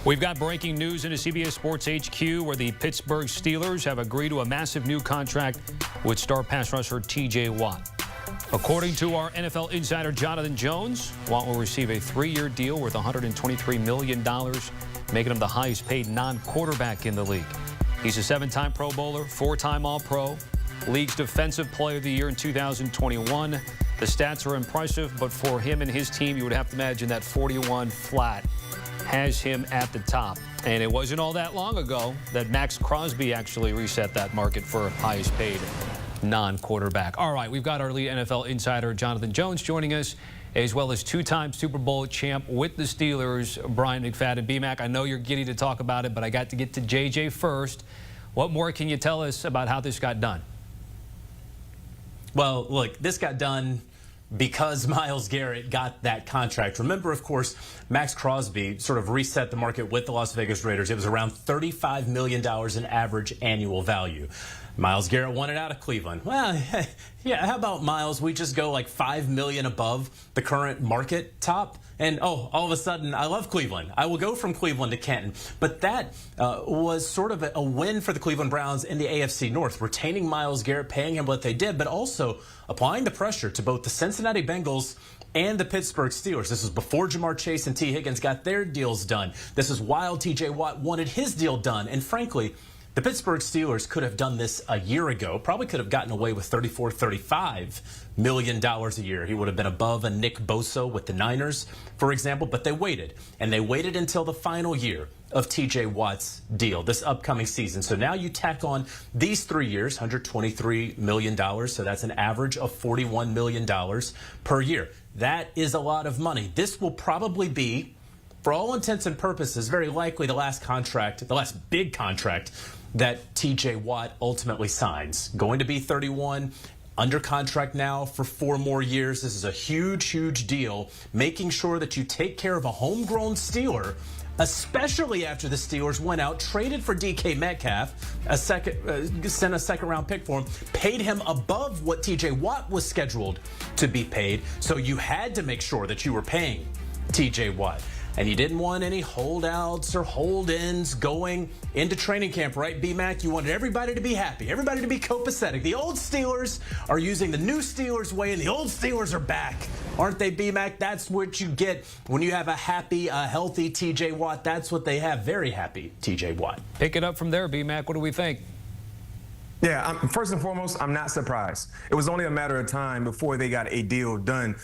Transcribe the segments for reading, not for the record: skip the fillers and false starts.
We've got breaking news in a CBS Sports HQ where the Pittsburgh Steelers have agreed to a massive new contract with star pass rusher T.J. Watt. According to our NFL insider Jonathan Jones, Watt will receive a 3-year deal worth $123 million, making him the highest paid non-quarterback in the league. He's a 7-time Pro Bowler, 4-time All-Pro, League's Defensive Player of the Year in 2021. The stats are impressive, but for him and his team, you would have to imagine that 41 flat has him at the top. And it wasn't all that long ago that Max Crosby actually reset that market for highest paid non-quarterback. All right, we've got our lead NFL insider Jonathan Jones joining us, as well as 2-time Super Bowl champ with the Steelers, Bryant McFadden. B-Mac, I know you're giddy to talk about it, but I got to get to JJ first. What more can you tell us about how this got done? Well, look, this got done because Myles Garrett got that contract. Remember, of course, Max Crosby sort of reset the market with the Las Vegas Raiders. It was around $35 million in average annual value. Myles Garrett wanted out of Cleveland. Well, yeah, how about, Myles, we just go like $5 million above the current market top? And, oh, all of a sudden, I love Cleveland. I will go from Cleveland to Canton. But that was sort of a win for the Cleveland Browns in the AFC North, retaining Myles Garrett, paying him what they did, but also applying the pressure to both the Cincinnati Bengals and the Pittsburgh Steelers. This was before Jamar Chase and T. Higgins got their deals done. This is while T.J. Watt wanted his deal done. And frankly, the Pittsburgh Steelers could have done this a year ago, probably could have gotten away with $34, $35 million a year. He would have been above a Nick Bosa with the Niners, for example, but they waited. And they waited until the final year of T.J. Watt's deal, this upcoming season. So now you tack on these 3 years, $123 million, so that's an average of $41 million per year. That is a lot of money. This will probably be, for all intents and purposes, very likely the last contract, the last big contract that T.J. Watt ultimately signs. Going to be 31, under contract now for 4 more years. This is a huge, huge deal, making sure that you take care of a homegrown Steeler, especially after the Steelers went out, traded for DK Metcalf, sent a second-round pick for him, paid him above what T.J. Watt was scheduled to be paid. So you had to make sure that you were paying T.J. Watt. And you didn't want any holdouts or hold-ins going into training camp, right, B-Mac? You wanted everybody to be happy, everybody to be copacetic. The old Steelers are using the new Steelers way, and the old Steelers are back. Aren't they, B-Mac? That's what you get when you have a happy, healthy T.J. Watt. That's what they have, very happy T.J. Watt. Pick it up from there, B-Mac. What do we think? Yeah, first and foremost, I'm not surprised. It was only a matter of time before they got a deal done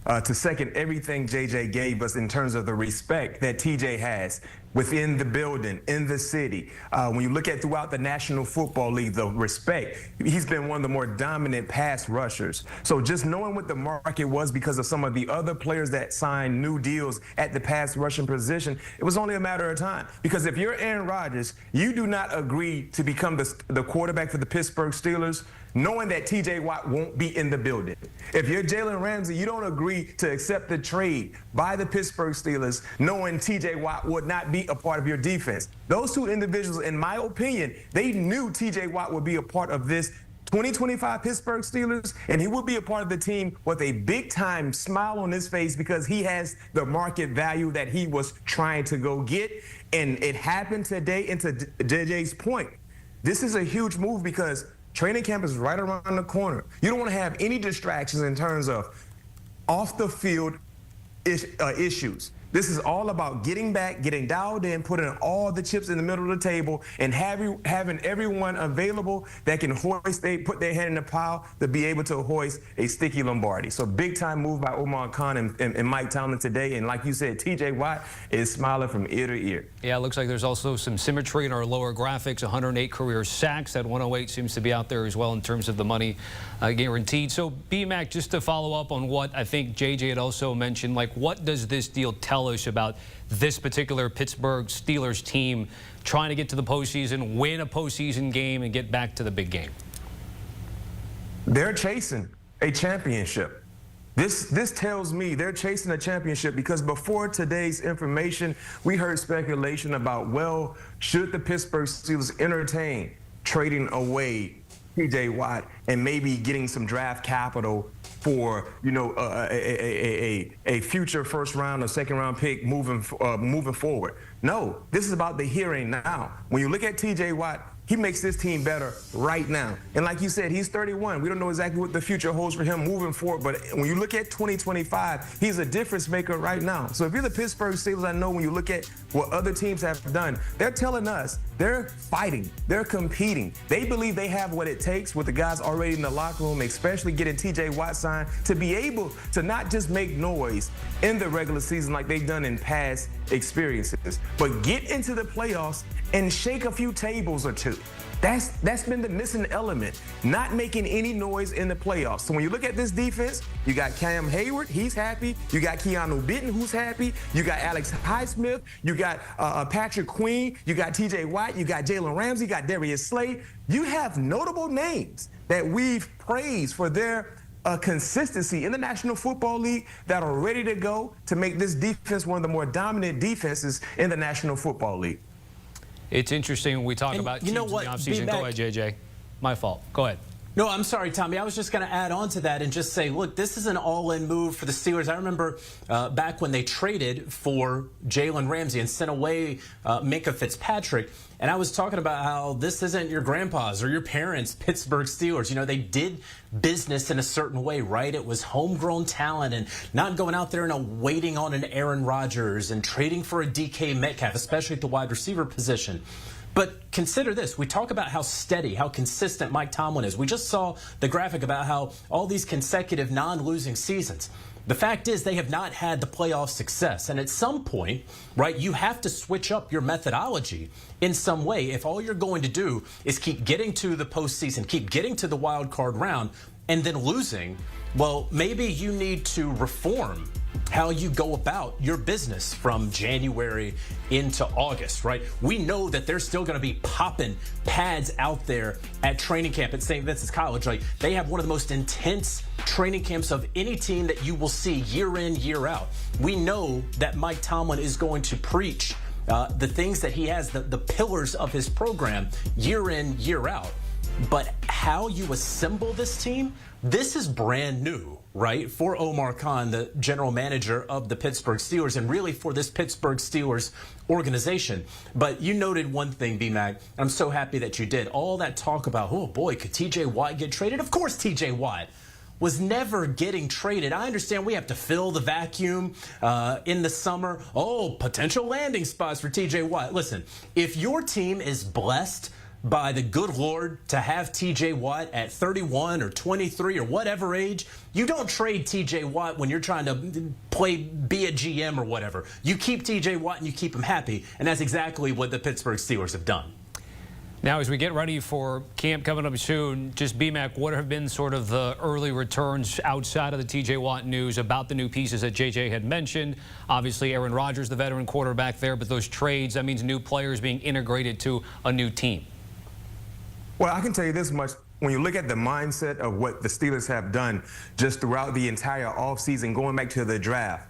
to second everything JJ gave us in terms of the respect that TJ has within the building, in the city. When you look at throughout the National Football League, the respect, he's been one of the more dominant pass rushers. So just knowing what the market was because of some of the other players that signed new deals at the pass rushing position, it was only a matter of time. Because if you're Aaron Rodgers, you do not agree to become the quarterback for the Pittsburgh Steelers, knowing that T.J. Watt won't be in the building. If you're Jalen Ramsey, you don't agree to accept the trade by the Pittsburgh Steelers, knowing T.J. Watt would not be a part of your defense. Those two individuals, in my opinion, they knew T.J. Watt would be a part of this 2025 Pittsburgh Steelers, and he will be a part of the team with a big-time smile on his face because he has the market value that he was trying to go get. And it happened today, and to JJ's point, this is a huge move because training camp is right around the corner. You don't want to have any distractions in terms of off-the-field issues. This is all about getting back, getting dialed in, putting all the chips in the middle of the table, and having everyone available that can put their hand in the pile to be able to hoist a sticky Lombardi. So big-time move by Omar Khan and Mike Tomlin today. And like you said, T.J. Watt is smiling from ear to ear. Yeah, it looks like there's also some symmetry in our lower graphics. 108 career sacks. That 108 seems to be out there as well in terms of the money guaranteed. So, B-Mac, just to follow up on what I think JJ had also mentioned, like, what does this deal tell us about this particular Pittsburgh Steelers team trying to get to the postseason, win a postseason game, and get back to the big game? They're chasing a championship. This tells me they're chasing a championship because before today's information, we heard speculation about, well, should the Pittsburgh Steelers entertain trading away T.J. Watt and maybe getting some draft capital for, you know, a future first round or second round pick moving forward. No, this is about the here and now. When you look at TJ Watt, he makes this team better right now. And like you said, he's 31. We don't know exactly what the future holds for him moving forward. But when you look at 2025, he's a difference maker right now. So if you're the Pittsburgh Steelers, I know when you look at what other teams have done, they're telling us they're fighting, they're competing. They believe they have what it takes with the guys already in the locker room, especially getting TJ Watt signed, to be able to not just make noise in the regular season like they've done in past experiences, but get into the playoffs and shake a few tables or two. That's been the missing element, not making any noise in the playoffs. So when you look at this defense, you got Cam Hayward, he's happy. You got Keanu Benton, who's happy. You got Alex Highsmith. You got Patrick Queen. You got TJ Watt. You got Jalen Ramsey. You got Darius Slay. You have notable names that we've praised for their consistency in the National Football League that are ready to go to make this defense one of the more dominant defenses in the National Football League. It's interesting when we talk about teams in the offseason. Go ahead, JJ. My fault. Go ahead. No, I'm sorry, Tommy. I was just going to add on to that and just say, look, this is an all-in move for the Steelers. I remember back when they traded for Jalen Ramsey and sent away Minkah Fitzpatrick, and I was talking about how this isn't your grandpa's or your parents' Pittsburgh Steelers. You know, they did business in a certain way, right? It was homegrown talent and not going out there and waiting on an Aaron Rodgers and trading for a DK Metcalf, especially at the wide receiver position. But consider this. We talk about how steady, how consistent Mike Tomlin is. We just saw the graphic about how all these consecutive non-losing seasons. The fact is they have not had the playoff success. And at some point, right, you have to switch up your methodology in some way. If all you're going to do is keep getting to the postseason, keep getting to the wild card round, and then losing, well, maybe you need to reform how you go about your business from January into August, right? We know that there's still going to be popping pads out there at training camp at St. Vincent's College. Like, they have one of the most intense training camps of any team that you will see year in, year out. We know that Mike Tomlin is going to preach the things that he has, the pillars of his program year in, year out. But how you assemble this team, this is brand new, right, for Omar Khan, the general manager of the Pittsburgh Steelers, and really for this Pittsburgh Steelers organization. But you noted one thing, B-Mac. I'm so happy that you did. All that talk about, oh, boy, could T.J. Watt get traded? Of course T.J. Watt was never getting traded. I understand we have to fill the vacuum in the summer. Oh, potential landing spots for T.J. Watt. Listen, if your team is blessed by the good Lord to have T.J. Watt at 31 or 23 or whatever age, you don't trade T.J. Watt when you're trying to be a GM or whatever. You keep T.J. Watt and you keep him happy, and that's exactly what the Pittsburgh Steelers have done. Now, as we get ready for camp coming up soon, just B-Mac, what have been sort of the early returns outside of the T.J. Watt news about the new pieces that J.J. had mentioned? Obviously, Aaron Rodgers, the veteran quarterback there, but those trades, that means new players being integrated to a new team. Well, I can tell you this much. When you look at the mindset of what the Steelers have done just throughout the entire offseason, going back to the draft,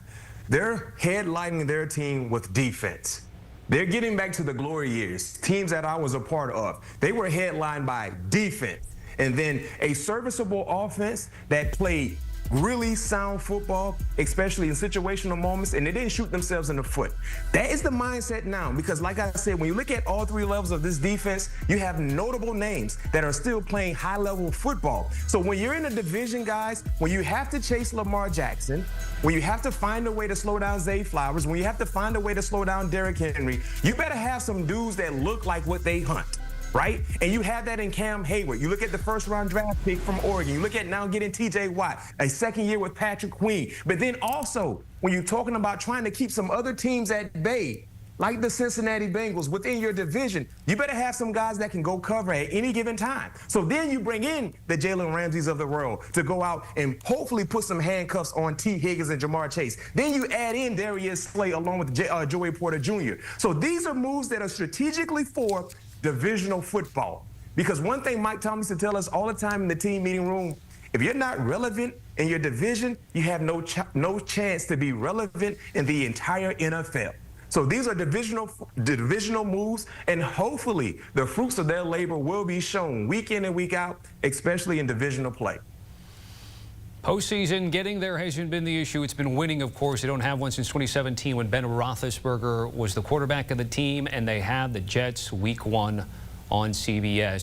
they're headlining their team with defense. They're getting back to the glory years, teams that I was a part of. They were headlined by defense and then a serviceable offense that played really sound football, especially in situational moments, and they didn't shoot themselves in the foot. That is the mindset now, because like I said, when you look at all three levels of this defense, you have notable names that are still playing high-level football. So when you're in a division, guys, when you have to chase Lamar Jackson, when you have to find a way to slow down Zay Flowers, when you have to find a way to slow down Derrick Henry, you better have some dudes that look like what they hunt. Right? And you have that in Cam Hayward. You look at the first-round draft pick from Oregon. You look at now getting T.J. Watt, a second year with Patrick Queen. But then also, when you're talking about trying to keep some other teams at bay, like the Cincinnati Bengals within your division, you better have some guys that can go cover at any given time. So then you bring in the Jalen Ramseys of the world to go out and hopefully put some handcuffs on T. Higgins and Jamar Chase. Then you add in Darius Slay along with Joey Porter Jr. So these are moves that are strategically for divisional football. Because one thing Mike Tomlin used to tell us all the time in the team meeting room, if you're not relevant in your division, you have no chance to be relevant in the entire NFL. So these are divisional moves, and hopefully the fruits of their labor will be shown week in and week out, especially in divisional play. Postseason, getting there hasn't been the issue. It's been winning, of course. They don't have one since 2017 when Ben Roethlisberger was the quarterback of the team, and they had the Jets Week 1 on CBS.